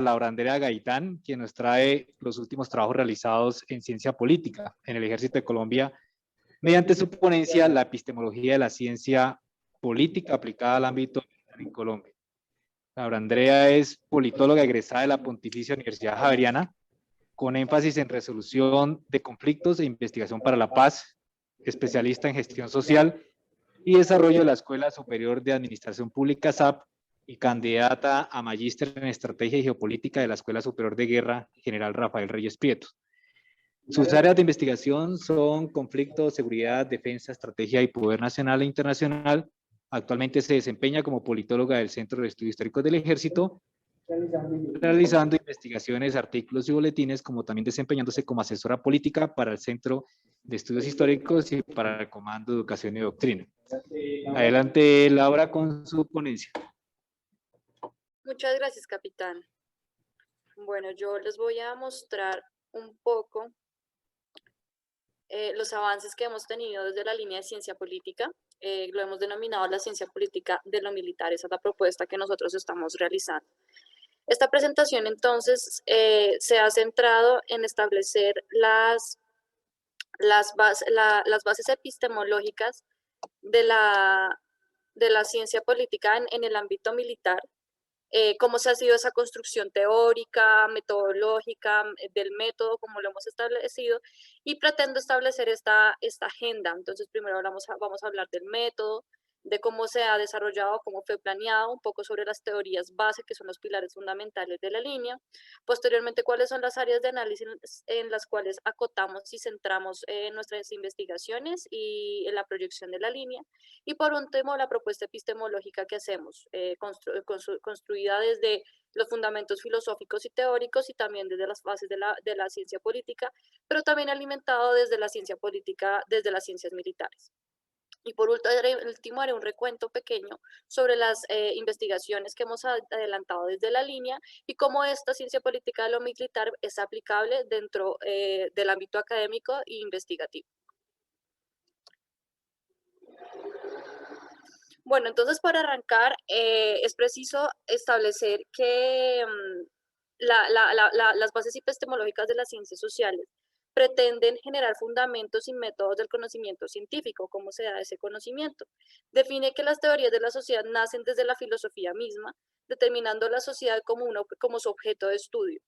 Laura Andrea Gaitán, quien nos trae los últimos trabajos realizados en ciencia política en el Ejército de Colombia, mediante su ponencia La epistemología de la ciencia política aplicada al ámbito en Colombia. Laura Andrea es politóloga egresada de la Pontificia Universidad Javeriana, con énfasis en resolución de conflictos e investigación para la paz, especialista en gestión social y desarrollo de la Escuela Superior de Administración Pública SAP y candidata a magíster en Estrategia y Geopolítica de la Escuela Superior de Guerra General Rafael Reyes Prieto. Sus áreas de investigación son conflicto, seguridad, defensa, estrategia y poder nacional e internacional. Actualmente se desempeña como politóloga del Centro de Estudios Históricos del Ejército, realizando investigaciones, artículos y boletines, como también desempeñándose como asesora política para el Centro de Estudios Históricos y para el Comando de Educación y Doctrina. Adelante, Laura, con su ponencia. Muchas gracias, capitán. Bueno, yo les voy a mostrar un poco los avances que hemos tenido desde la línea de ciencia política. Lo hemos denominado la ciencia política de lo militar. Esa es la propuesta que nosotros estamos realizando. Esta presentación, entonces, se ha centrado en establecer las bases epistemológicas de la ciencia política en el ámbito militar, cómo se ha sido esa construcción teórica, metodológica, del método, como lo hemos establecido, y pretendo establecer esta agenda. Entonces, primero vamos a hablar del método, de cómo se ha desarrollado, cómo fue planeado, un poco sobre las teorías base, que son los pilares fundamentales de la línea. Posteriormente, cuáles son las áreas de análisis en las cuales acotamos y centramos nuestras investigaciones y en la proyección de la línea. Y por último, la propuesta epistemológica que hacemos, construida desde los fundamentos filosóficos y teóricos y también desde las bases de la ciencia política, pero también alimentado desde la ciencia política, desde las ciencias militares. Y por último, haré un recuento pequeño sobre las investigaciones que hemos adelantado desde la línea y cómo esta ciencia política de lo militar es aplicable dentro del ámbito académico e investigativo. Bueno, entonces para arrancar es preciso establecer que las bases epistemológicas de las ciencias sociales pretenden generar fundamentos y métodos del conocimiento científico. ¿Cómo se da ese conocimiento? Define que las teorías de la sociedad nacen desde la filosofía misma, determinando la sociedad como su objeto de estudio,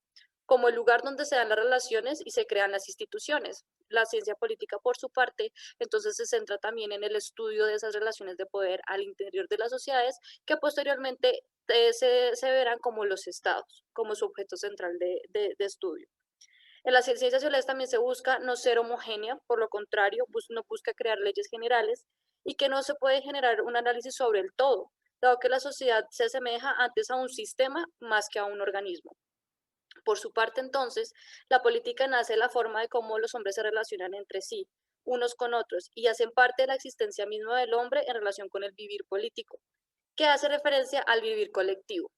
como el lugar donde se dan las relaciones y se crean las instituciones. La ciencia política, por su parte, entonces se centra también en el estudio de esas relaciones de poder al interior de las sociedades, que posteriormente se verán como los estados, como su objeto central de estudio. En las ciencias sociales también se busca no ser homogénea, por lo contrario, no busca crear leyes generales y que no se puede generar un análisis sobre el todo, dado que la sociedad se asemeja antes a un sistema más que a un organismo. Por su parte, entonces, la política nace de la forma de cómo los hombres se relacionan entre sí, unos con otros, y hacen parte de la existencia misma del hombre en relación con el vivir político, que hace referencia al vivir colectivo.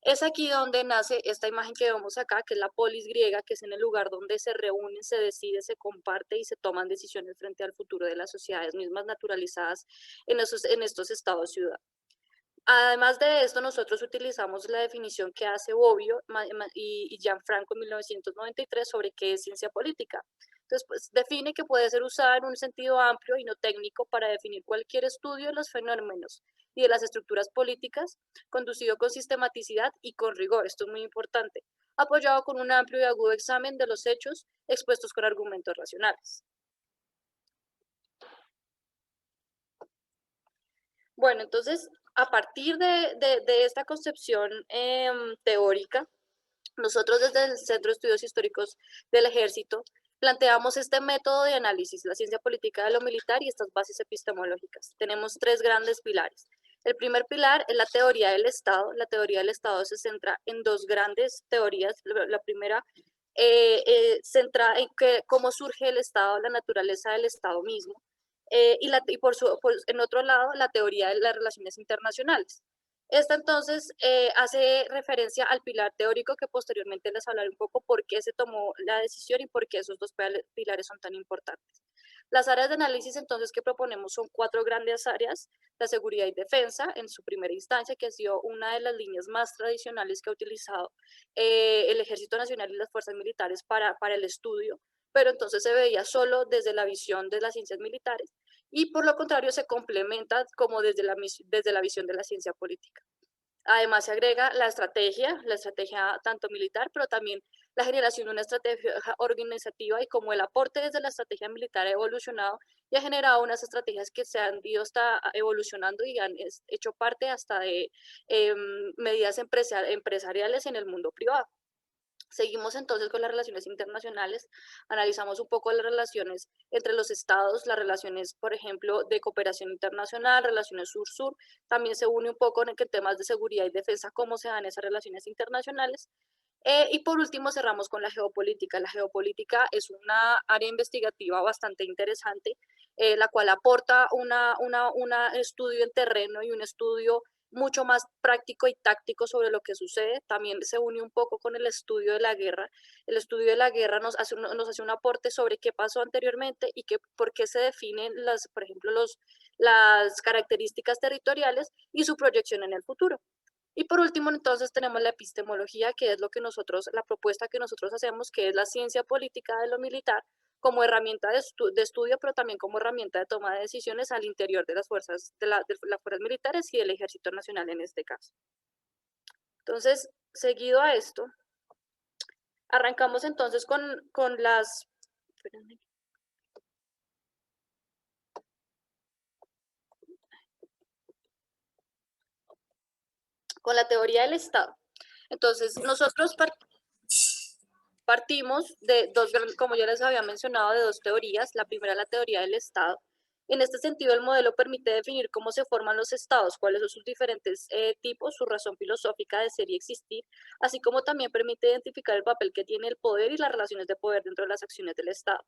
Es aquí donde nace esta imagen que vemos acá, que es la polis griega, que es en el lugar donde se reúnen, se decide, se comparte y se toman decisiones frente al futuro de las sociedades mismas naturalizadas en estos estados-ciudad. Además de esto, nosotros utilizamos la definición que hace Bobbio y Gianfranco en 1993 sobre qué es ciencia política. Entonces, pues, define que puede ser usada en un sentido amplio y no técnico para definir cualquier estudio de los fenómenos y de las estructuras políticas, conducido con sistematicidad y con rigor, esto es muy importante, apoyado con un amplio y agudo examen de los hechos expuestos con argumentos racionales. Bueno, entonces, a partir de esta concepción teórica, nosotros desde el Centro de Estudios Históricos del Ejército planteamos este método de análisis, la ciencia política de lo militar y estas bases epistemológicas. Tenemos tres grandes pilares. El primer pilar es la teoría del Estado. La teoría del Estado se centra en dos grandes teorías. La primera centra en cómo surge el Estado, la naturaleza del Estado mismo. En otro lado, la teoría de las relaciones internacionales. Esta entonces hace referencia al pilar teórico que posteriormente les hablaré un poco por qué se tomó la decisión y por qué esos dos pilares son tan importantes. Las áreas de análisis entonces que proponemos son 4 grandes áreas: la seguridad y defensa en su primera instancia, que ha sido una de las líneas más tradicionales que ha utilizado el Ejército Nacional y las fuerzas militares para el estudio, pero entonces se veía solo desde la visión de las ciencias militares, y por lo contrario se complementa como desde la visión de la ciencia política. Además se agrega la estrategia tanto militar, pero también la generación de una estrategia organizativa, y como el aporte desde la estrategia militar ha evolucionado y ha generado unas estrategias que se han ido hasta evolucionando y han hecho parte hasta de medidas empresariales en el mundo privado. Seguimos entonces con las relaciones internacionales, analizamos un poco las relaciones entre los estados, las relaciones, por ejemplo, de cooperación internacional, relaciones sur-sur, también se une un poco en temas de seguridad y defensa, cómo se dan esas relaciones internacionales. Y por último cerramos con la geopolítica. La geopolítica es una área investigativa bastante interesante, la cual aporta un estudio en terreno y un estudio mucho más práctico y táctico sobre lo que sucede. También se une un poco con el estudio de la guerra. El estudio de la guerra nos hace un aporte sobre qué pasó anteriormente y por qué se definen, por ejemplo, las características territoriales y su proyección en el futuro. Y por último, entonces, tenemos la epistemología, que es la propuesta que nosotros hacemos, que es la ciencia política de lo militar, como herramienta de estudio, pero también como herramienta de toma de decisiones al interior de las fuerzas militares y del Ejército Nacional en este caso. Entonces, seguido a esto, arrancamos entonces con las... Espérenme. Con la teoría del Estado. Entonces, nosotros partimos de como ya les había mencionado, de dos teorías. La primera, la teoría del Estado. En este sentido, el modelo permite definir cómo se forman los estados, cuáles son sus diferentes tipos, su razón filosófica de ser y existir, así como también permite identificar el papel que tiene el poder y las relaciones de poder dentro de las acciones del Estado.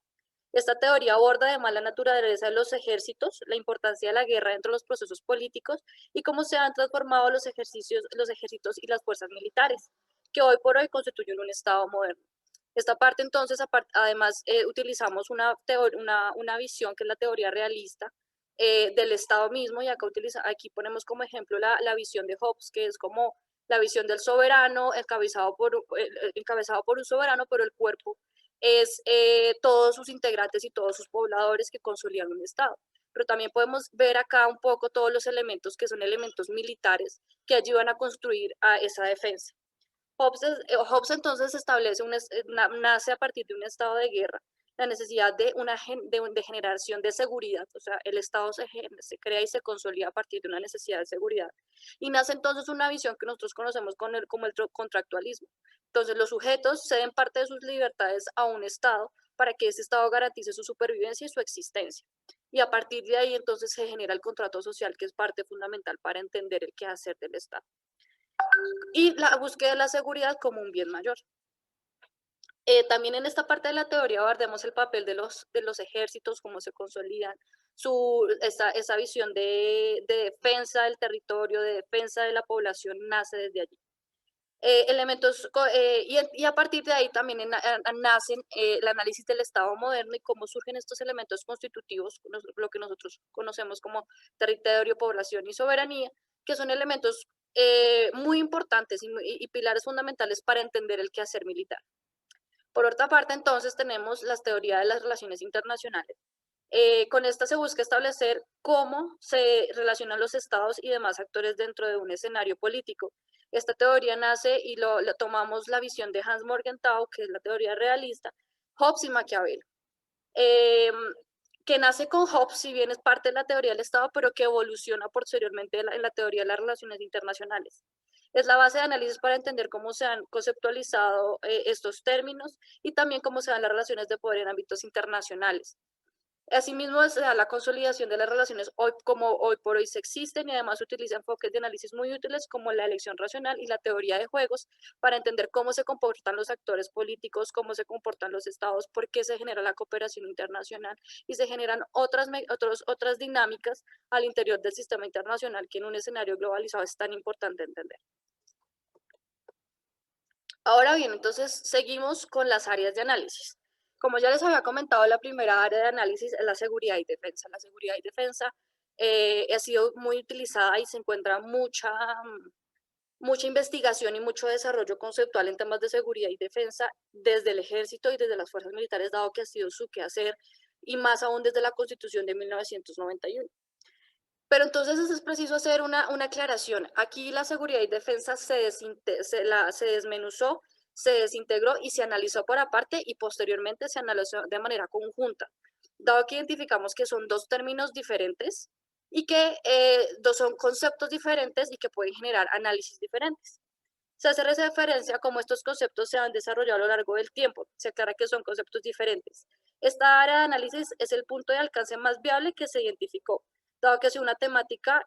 Esta teoría aborda además la naturaleza de los ejércitos, la importancia de la guerra dentro de los procesos políticos y cómo se han transformado los ejércitos y las fuerzas militares, que hoy por hoy constituyen un Estado moderno. Esta parte entonces, además, utilizamos una visión que es la teoría realista del Estado mismo, y aquí ponemos como ejemplo la visión de Hobbes, que es como la visión del soberano, encabezado por un soberano, pero el cuerpo es todos sus integrantes y todos sus pobladores que consolidan un Estado. Pero también podemos ver acá un poco todos los elementos que son elementos militares que ayudan a construir a esa defensa. Hobbes entonces nace a partir de un estado de guerra, la necesidad de generación de seguridad, o sea, el Estado se crea y se consolida a partir de una necesidad de seguridad. Y nace entonces una visión que nosotros conocemos como el contractualismo. Entonces los sujetos ceden parte de sus libertades a un Estado para que ese Estado garantice su supervivencia y su existencia. Y a partir de ahí entonces se genera el contrato social, que es parte fundamental para entender el quehacer del Estado. Y la búsqueda de la seguridad como un bien mayor. También en esta parte de la teoría abordemos el papel de los ejércitos, cómo se consolidan, esa visión de defensa del territorio, de defensa de la población, nace desde allí. Y a partir de ahí también nacen el análisis del Estado moderno y cómo surgen estos elementos constitutivos, lo que nosotros conocemos como territorio, población y soberanía, que son elementos muy importantes y pilares fundamentales para entender el quehacer militar. Por otra parte, entonces, tenemos las teorías de las relaciones internacionales. Con esta se busca establecer cómo se relacionan los estados y demás actores dentro de un escenario político. Esta teoría nace y tomamos la visión de Hans Morgenthau, que es la teoría realista, Hobbes y Maquiavelo. Que nace con Hobbes, si bien es parte de la teoría del Estado, pero que evoluciona posteriormente en la teoría de las relaciones internacionales. Es la base de análisis para entender cómo se han conceptualizado estos términos y también cómo se dan las relaciones de poder en ámbitos internacionales. Asimismo, se da la consolidación de las relaciones hoy por hoy se existen, y además utiliza enfoques de análisis muy útiles como la elección racional y la teoría de juegos para entender cómo se comportan los actores políticos, cómo se comportan los estados, por qué se genera la cooperación internacional y se generan otras dinámicas al interior del sistema internacional que en un escenario globalizado es tan importante entender. Ahora bien, entonces seguimos con las áreas de análisis. Como ya les había comentado, la primera área de análisis es la seguridad y defensa. La seguridad y defensa ha sido muy utilizada y se encuentra mucha investigación y mucho desarrollo conceptual en temas de seguridad y defensa desde el ejército y desde las fuerzas militares, dado que ha sido su quehacer, y más aún desde la Constitución de 1991. Pero entonces es preciso hacer una aclaración. Aquí la seguridad y defensa se desmenuzó, se desintegró y se analizó por aparte y posteriormente se analizó de manera conjunta, dado que identificamos que son dos términos diferentes y que son conceptos diferentes y que pueden generar análisis diferentes. Se hace referencia a cómo estos conceptos se han desarrollado a lo largo del tiempo. Se aclara que son conceptos diferentes. Esta área de análisis es el punto de alcance más viable que se identificó, dado que es una temática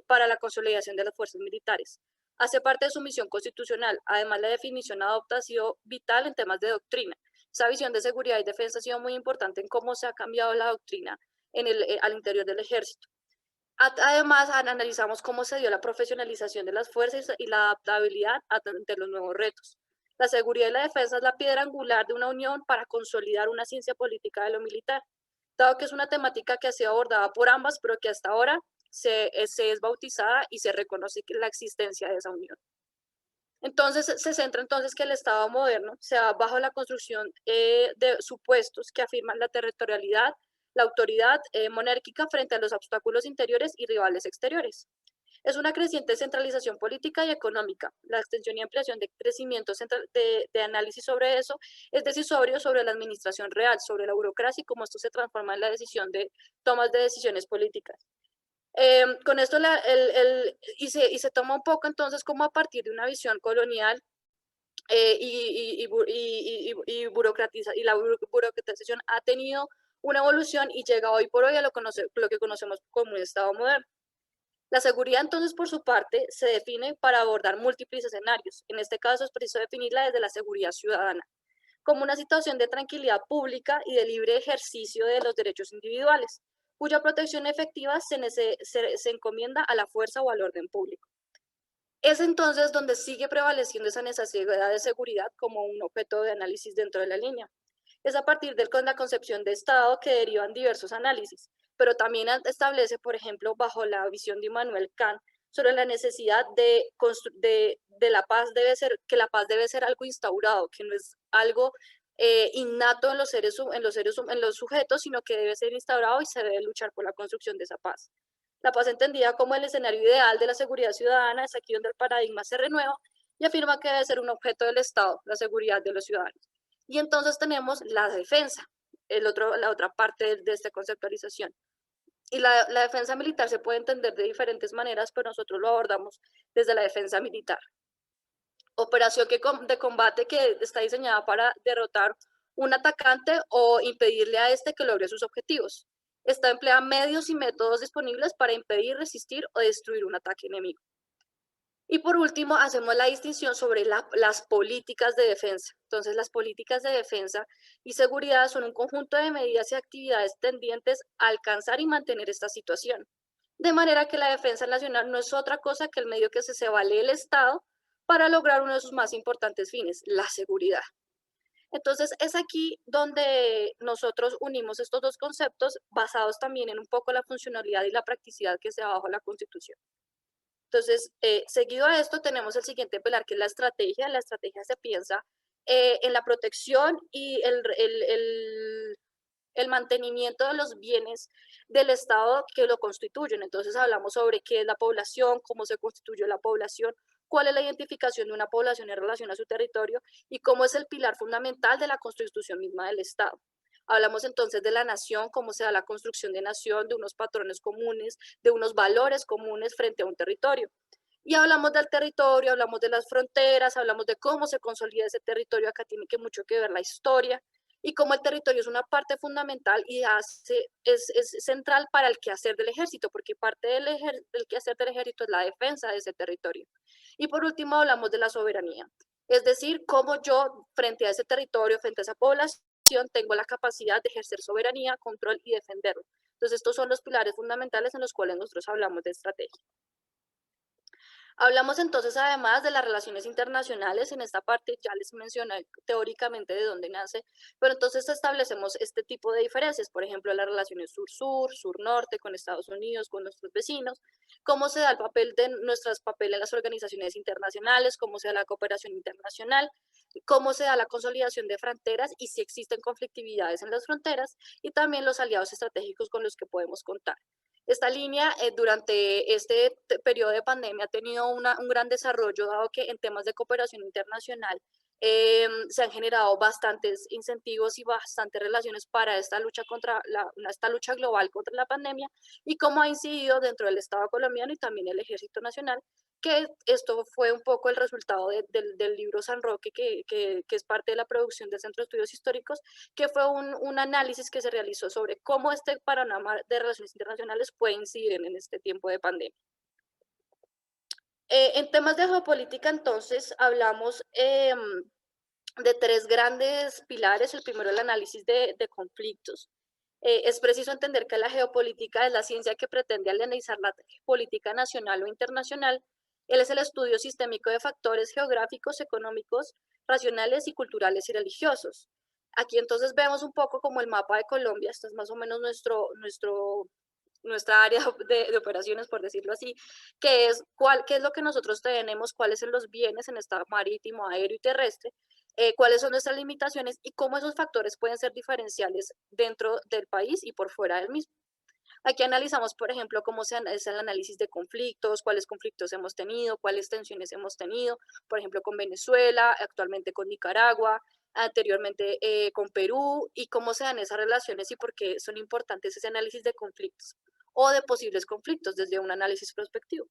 para la consolidación de las fuerzas militares. Hace parte de su misión constitucional. Además, la definición adopta ha sido vital en temas de doctrina. Esa visión de seguridad y defensa ha sido muy importante en cómo se ha cambiado la doctrina al interior del ejército. Además, analizamos cómo se dio la profesionalización de las fuerzas y la adaptabilidad ante los nuevos retos. La seguridad y la defensa es la piedra angular de una unión para consolidar una ciencia política de lo militar, dado que es una temática que ha sido abordada por ambas, pero que hasta ahora se es bautizada y se reconoce la existencia de esa unión. Entonces, se centra entonces que el Estado moderno se da bajo la construcción de supuestos que afirman la territorialidad, la autoridad monárquica frente a los obstáculos interiores y rivales exteriores. Es una creciente centralización política y económica. La extensión y ampliación de crecimiento de análisis sobre eso es decisorio sobre la administración real, sobre la burocracia y cómo esto se transforma en la decisión de tomas de decisiones políticas. Con esto se toma un poco entonces como a partir de una visión colonial y la burocratización ha tenido una evolución y llega hoy por hoy a lo que conocemos como un Estado moderno. La seguridad, entonces, por su parte, se define para abordar múltiples escenarios. En este caso es preciso definirla desde la seguridad ciudadana, como una situación de tranquilidad pública y de libre ejercicio de los derechos individuales, cuya protección efectiva se encomienda a la fuerza o al orden público. Es entonces donde sigue prevaleciendo esa necesidad de seguridad como un objeto de análisis dentro de la línea. Es a partir de la concepción de Estado que derivan diversos análisis, pero también establece, por ejemplo, bajo la visión de Immanuel Kant, sobre la necesidad de la paz que la paz debe ser algo instaurado, que no es algo innato en los sujetos, sino que debe ser instaurado y se debe luchar por la construcción de esa paz. La paz entendida como el escenario ideal de la seguridad ciudadana es aquí donde el paradigma se renueva y afirma que debe ser un objeto del Estado, la seguridad de los ciudadanos. Y entonces tenemos la defensa, la otra parte de esta conceptualización. Y la defensa militar se puede entender de diferentes maneras, pero nosotros lo abordamos desde la defensa militar. Operación de combate que está diseñada para derrotar un atacante o impedirle a este que logre sus objetivos. Esta emplea medios y métodos disponibles para impedir, resistir o destruir un ataque enemigo. Y por último, hacemos la distinción sobre las políticas de defensa. Entonces, las políticas de defensa y seguridad son un conjunto de medidas y actividades tendientes a alcanzar y mantener esta situación. De manera que la defensa nacional no es otra cosa que el medio que se vale el Estado para lograr uno de sus más importantes fines, la seguridad. Entonces, es aquí donde nosotros unimos estos dos conceptos basados también en un poco la funcionalidad y la practicidad que se da bajo la Constitución. Entonces, seguido a esto, tenemos el siguiente pilar, que es la estrategia. La estrategia se piensa en la protección y el mantenimiento de los bienes del Estado que lo constituyen. Entonces, hablamos sobre qué es la población, cómo se constituye la población, cuál es la identificación de una población en relación a su territorio y cómo es el pilar fundamental de la constitución misma del Estado. Hablamos entonces de la nación, cómo se da la construcción de nación, de unos patrones comunes, de unos valores comunes frente a un territorio. Y hablamos del territorio, hablamos de las fronteras, hablamos de cómo se consolida ese territorio. Acá tiene que mucho que ver la historia y cómo el territorio es una parte fundamental y es central para el quehacer del ejército, porque parte del quehacer del ejército es la defensa de ese territorio. Y por último hablamos de la soberanía, es decir, cómo yo frente a ese territorio, frente a esa población, tengo la capacidad de ejercer soberanía, control y defenderlo. Entonces estos son los pilares fundamentales en los cuales nosotros hablamos de estrategia. Hablamos entonces además de las relaciones internacionales, en esta parte ya les mencioné teóricamente de dónde nace, pero entonces establecemos este tipo de diferencias, por ejemplo, las relaciones sur-sur, sur-norte, con Estados Unidos, con nuestros vecinos, cómo se da el papel de nuestros papeles en las organizaciones internacionales, cómo se da la cooperación internacional, cómo se da la consolidación de fronteras y si existen conflictividades en las fronteras, y también los aliados estratégicos con los que podemos contar. Esta línea durante este periodo de pandemia ha tenido un gran desarrollo, dado que en temas de cooperación internacional se han generado bastantes incentivos y bastantes relaciones para esta lucha esta lucha global contra la pandemia y cómo ha incidido dentro del Estado colombiano y también el Ejército Nacional, que esto fue un poco el resultado del libro San Roque, que es parte de la producción del Centro de Estudios Históricos, que fue un análisis que se realizó sobre cómo este panorama de relaciones internacionales puede incidir en este tiempo de pandemia. En temas de geopolítica, entonces, hablamos de tres grandes pilares. El primero, el análisis de conflictos. Es preciso entender que la geopolítica es la ciencia que pretende analizar la política nacional o internacional. Él es el estudio sistémico de factores geográficos, económicos, racionales y culturales y religiosos. Aquí entonces vemos un poco como el mapa de Colombia, esto es más o menos nuestra área de operaciones, por decirlo así, qué es lo que nosotros tenemos, cuáles son los bienes en estado marítimo, aéreo y terrestre, cuáles son nuestras limitaciones y cómo esos factores pueden ser diferenciales dentro del país y por fuera del mismo. Aquí analizamos, por ejemplo, cómo es el análisis de conflictos, cuáles conflictos hemos tenido, cuáles tensiones hemos tenido, por ejemplo, con Venezuela, actualmente con Nicaragua, anteriormente con Perú, y cómo se dan esas relaciones y por qué son importantes ese análisis de conflictos o de posibles conflictos desde un análisis prospectivo.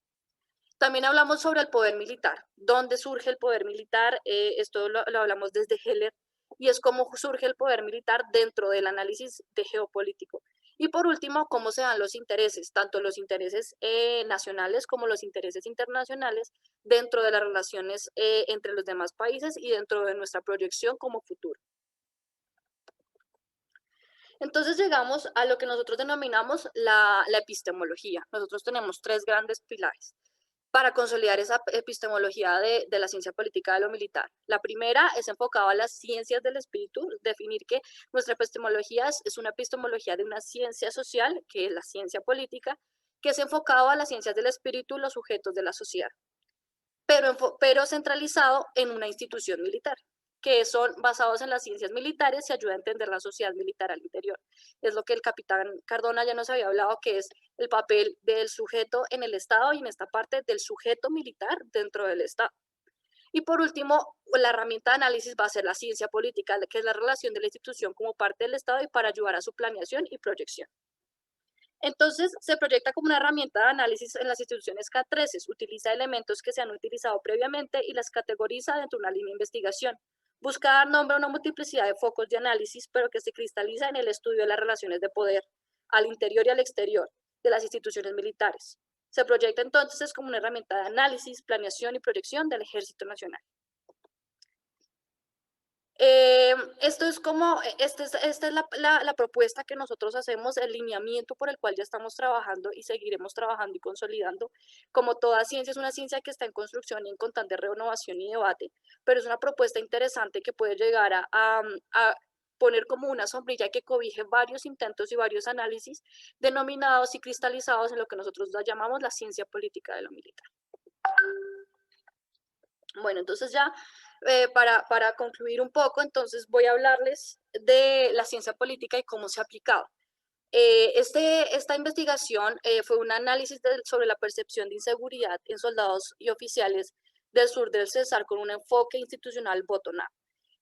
También hablamos sobre el poder militar, dónde surge el poder militar, esto lo hablamos desde Heller, y es cómo surge el poder militar dentro del análisis de geopolítico. Y por último, cómo se dan los intereses, tanto los intereses nacionales como los intereses internacionales dentro de las relaciones entre los demás países y dentro de nuestra proyección como futuro. Entonces llegamos a lo que nosotros denominamos la epistemología. Nosotros tenemos tres grandes pilares para consolidar esa epistemología de la ciencia política de lo militar. La primera es enfocada a las ciencias del espíritu, definir que nuestra epistemología es una epistemología de una ciencia social, que es la ciencia política, que es enfocado a las ciencias del espíritu, los sujetos de la sociedad, pero centralizado en una institución militar, que son basados en las ciencias militares y ayuda a entender la sociedad militar al interior. Es lo que el capitán Cardona ya nos había hablado, que es el papel del sujeto en el Estado y en esta parte del sujeto militar dentro del Estado. Y por último, la herramienta de análisis va a ser la ciencia política, que es la relación de la institución como parte del Estado y para ayudar a su planeación y proyección. Entonces, se proyecta como una herramienta de análisis en las instituciones K13, utiliza elementos que se han utilizado previamente y las categoriza dentro de una línea de investigación. Busca dar nombre a una multiplicidad de focos de análisis, pero que se cristaliza en el estudio de las relaciones de poder al interior y al exterior de las instituciones militares. Se proyecta entonces como una herramienta de análisis, planeación y proyección del Ejército Nacional. Esto es como, esta es la propuesta que nosotros hacemos, el lineamiento por el cual ya estamos trabajando y seguiremos trabajando y consolidando. Como toda ciencia, es una ciencia que está en construcción y en constante renovación y debate, pero es una propuesta interesante que puede llegar a poner como una sombrilla que cobije varios intentos y varios análisis denominados y cristalizados en lo que nosotros llamamos la ciencia política de lo militar. Bueno, entonces ya para concluir un poco, entonces voy a hablarles de la ciencia política y cómo se ha aplicado. Esta investigación fue un análisis sobre la percepción de inseguridad en soldados y oficiales del sur del Cesar con un enfoque institucional bottom-up.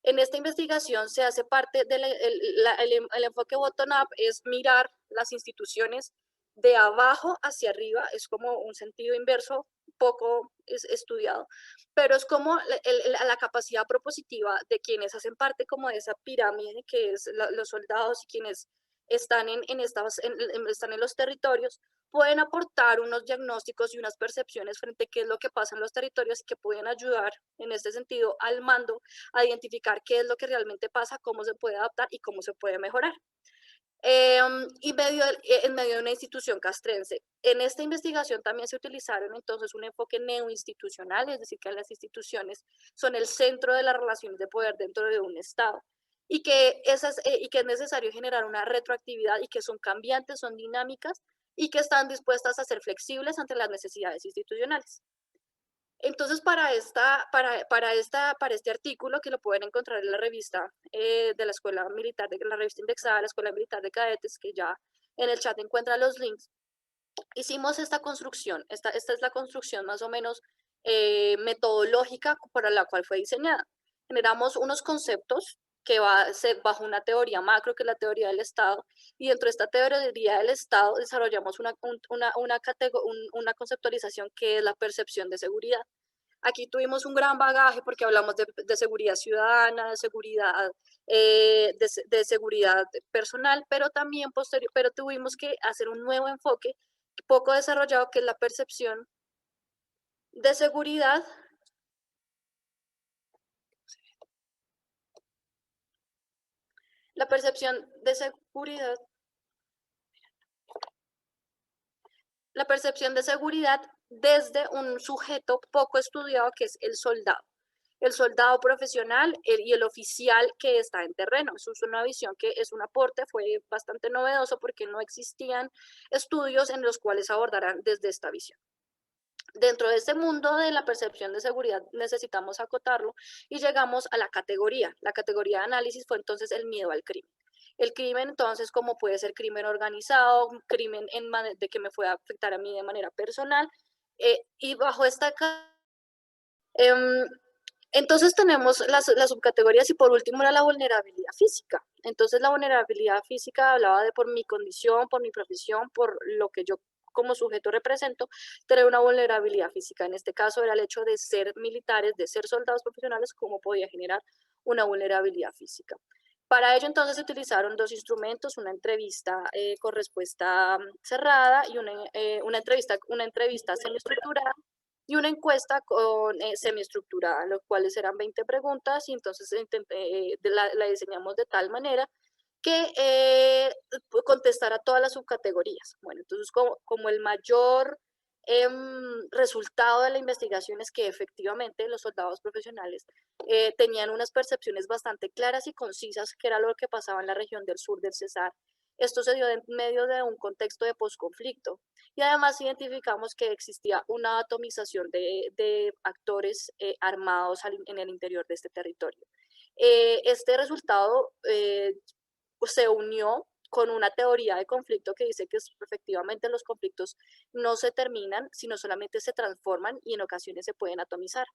En esta investigación se hace parte del el enfoque bottom-up, es mirar las instituciones de abajo hacia arriba, es como un sentido inverso, poco estudiado, pero es como la capacidad propositiva de quienes hacen parte como de esa pirámide que es los soldados y quienes están están en los territorios, pueden aportar unos diagnósticos y unas percepciones frente a qué es lo que pasa en los territorios que pueden ayudar en este sentido al mando a identificar qué es lo que realmente pasa, cómo se puede adaptar y cómo se puede mejorar. en medio de una institución castrense. En esta investigación también se utilizaron entonces un enfoque neoinstitucional, es decir, que las instituciones son el centro de las relaciones de poder dentro de un Estado y que es necesario generar una retroactividad y que son cambiantes, son dinámicas y que están dispuestas a ser flexibles ante las necesidades institucionales. Entonces, para este artículo, que lo pueden encontrar en la revista de la Escuela Militar, de la revista indexada de la Escuela Militar de Cadetes, que ya en el chat encuentra los links, hicimos esta construcción. Esta es la construcción más o menos metodológica para la cual fue diseñada. Generamos unos conceptos que bajo una teoría macro, que es la teoría del Estado, y dentro de esta teoría del Estado desarrollamos una conceptualización que es la percepción de seguridad. Aquí tuvimos un gran bagaje porque hablamos de seguridad ciudadana, de seguridad personal, pero también pero tuvimos que hacer un nuevo enfoque poco desarrollado, que es la percepción de seguridad. La percepción de seguridad. La percepción de seguridad desde un sujeto poco estudiado, que es el soldado profesional y el oficial que está en terreno. Eso es una visión que es un aporte, fue bastante novedoso porque no existían estudios en los cuales abordaran desde esta visión. Dentro de este mundo de la percepción de seguridad necesitamos acotarlo y llegamos a la categoría. La categoría de análisis fue entonces el miedo al crimen. El crimen entonces, como puede ser crimen organizado, crimen de que me pueda afectar a mí de manera personal, y bajo esta entonces tenemos las subcategorías y por último era la vulnerabilidad física. Entonces la vulnerabilidad física hablaba de por mi condición, por mi profesión, por lo que yo como sujeto represento, tener una vulnerabilidad física. En este caso era el hecho de ser militares, de ser soldados profesionales, cómo podía generar una vulnerabilidad física. Para ello entonces se utilizaron dos instrumentos, una entrevista con respuesta cerrada y una entrevista semiestructurada y una encuesta con semiestructurada, los cuales eran 20 preguntas y entonces la diseñamos de tal manera que contestara todas las subcategorías. Bueno, entonces como el mayor resultado de la investigación es que efectivamente los soldados profesionales tenían unas percepciones bastante claras y concisas, que era lo que pasaba en la región del sur del Cesar. Esto se dio en medio de un contexto de posconflicto y además identificamos que existía una atomización de actores armados en el interior de este territorio. Este resultado se unió con una teoría de conflicto que dice que efectivamente los conflictos no se terminan, sino solamente se transforman y en ocasiones se pueden atomizar.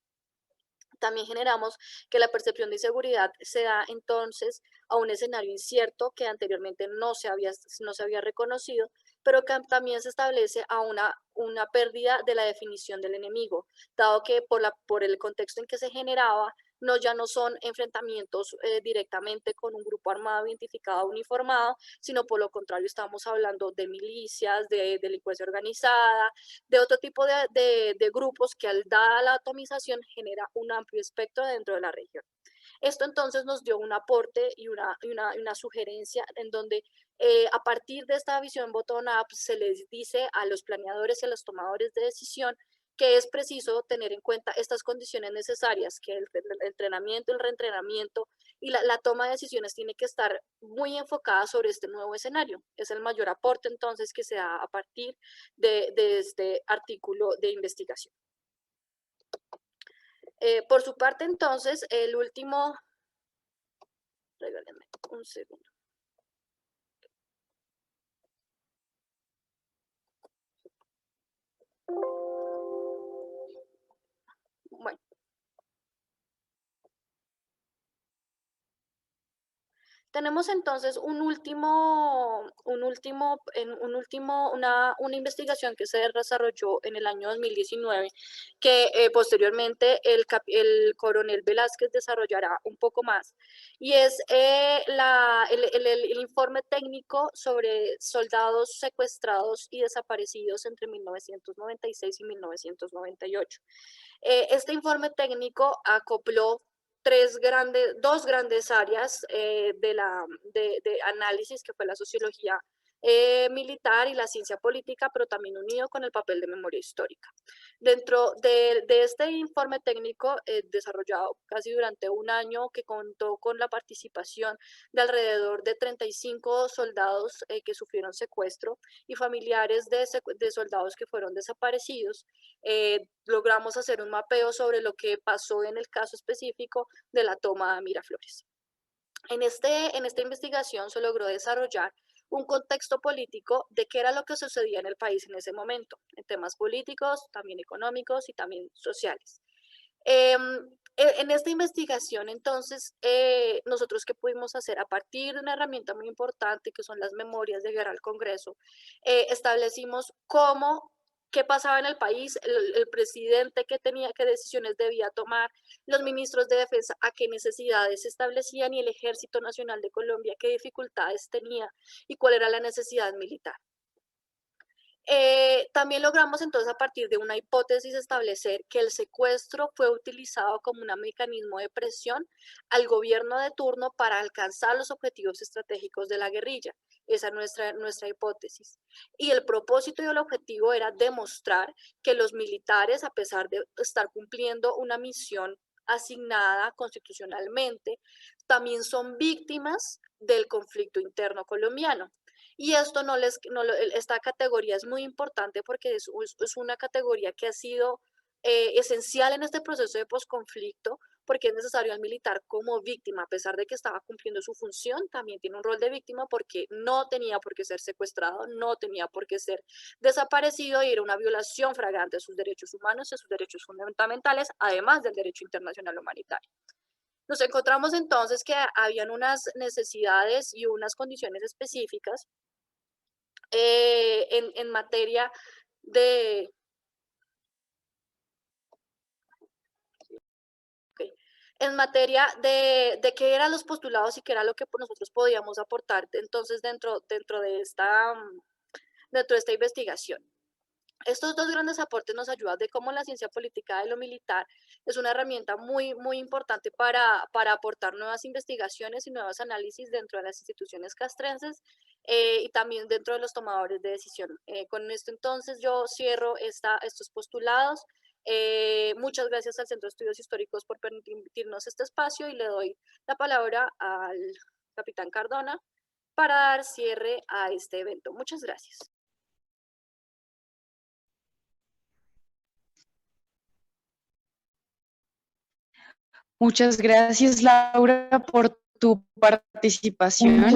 También generamos que la percepción de inseguridad se da entonces a un escenario incierto que anteriormente no se había reconocido, pero que también se establece a una pérdida de la definición del enemigo, dado que por el contexto en que se generaba, ya no son enfrentamientos directamente con un grupo armado identificado, uniformado, sino por lo contrario estamos hablando de milicias, de delincuencia organizada, de otro tipo de grupos que al dar la atomización genera un amplio espectro dentro de la región. Esto entonces nos dio un aporte y una sugerencia en donde a partir de esta visión bottom-up se les dice a los planeadores y a los tomadores de decisión que es preciso tener en cuenta estas condiciones necesarias, que el entrenamiento, el reentrenamiento y la toma de decisiones tiene que estar muy enfocada sobre este nuevo escenario. Es el mayor aporte entonces que se da a partir de este artículo de investigación. Por su parte entonces, el último, regálenme un segundo. Bueno. Tenemos entonces una investigación que se desarrolló en el año 2019, que posteriormente el coronel Velázquez desarrollará un poco más, y es el informe técnico sobre soldados secuestrados y desaparecidos entre 1996 y 1998. Este informe técnico acopló dos grandes áreas de análisis, que fue la sociología militar y la ciencia política, pero también unido con el papel de memoria histórica. Dentro de este informe técnico desarrollado casi durante un año, que contó con la participación de alrededor de 35 soldados que sufrieron secuestro y familiares de soldados que fueron desaparecidos, logramos hacer un mapeo sobre lo que pasó en el caso específico de la toma de Miraflores. En esta investigación se logró desarrollar un contexto político de qué era lo que sucedía en el país en ese momento, en temas políticos, también económicos y también sociales. En esta investigación, entonces, nosotros qué pudimos hacer a partir de una herramienta muy importante que son las memorias de guerra al Congreso, establecimos qué pasaba en el país, el presidente qué decisiones debía tomar, los ministros de defensa a qué necesidades se establecían y el Ejército Nacional de Colombia qué dificultades tenía y cuál era la necesidad militar. También logramos entonces a partir de una hipótesis establecer que el secuestro fue utilizado como un mecanismo de presión al gobierno de turno para alcanzar los objetivos estratégicos de la guerrilla. Esa es nuestra hipótesis. Y el propósito y el objetivo era demostrar que los militares, a pesar de estar cumpliendo una misión asignada constitucionalmente, también son víctimas del conflicto interno colombiano. Y esto esta categoría es muy importante porque es una categoría que ha sido esencial en este proceso de posconflicto, porque es necesario al militar como víctima, a pesar de que estaba cumpliendo su función, también tiene un rol de víctima porque no tenía por qué ser secuestrado, no tenía por qué ser desaparecido y era una violación flagrante de sus derechos humanos y de sus derechos fundamentales, además del derecho internacional humanitario. Nos encontramos entonces que habían unas necesidades y unas condiciones específicas en materia de... Okay, en materia de qué eran los postulados y qué era lo que nosotros podíamos aportar entonces dentro de esta investigación. Estos dos grandes aportes nos ayudan de cómo la ciencia política de lo militar es una herramienta muy, muy importante para aportar nuevas investigaciones y nuevos análisis dentro de las instituciones castrenses y también dentro de los tomadores de decisión. Con esto entonces yo cierro estos postulados. Muchas gracias al Centro de Estudios Históricos por permitirnos este espacio y le doy la palabra al capitán Cardona para dar cierre a este evento. Muchas gracias. Muchas gracias, Laura, por tu participación.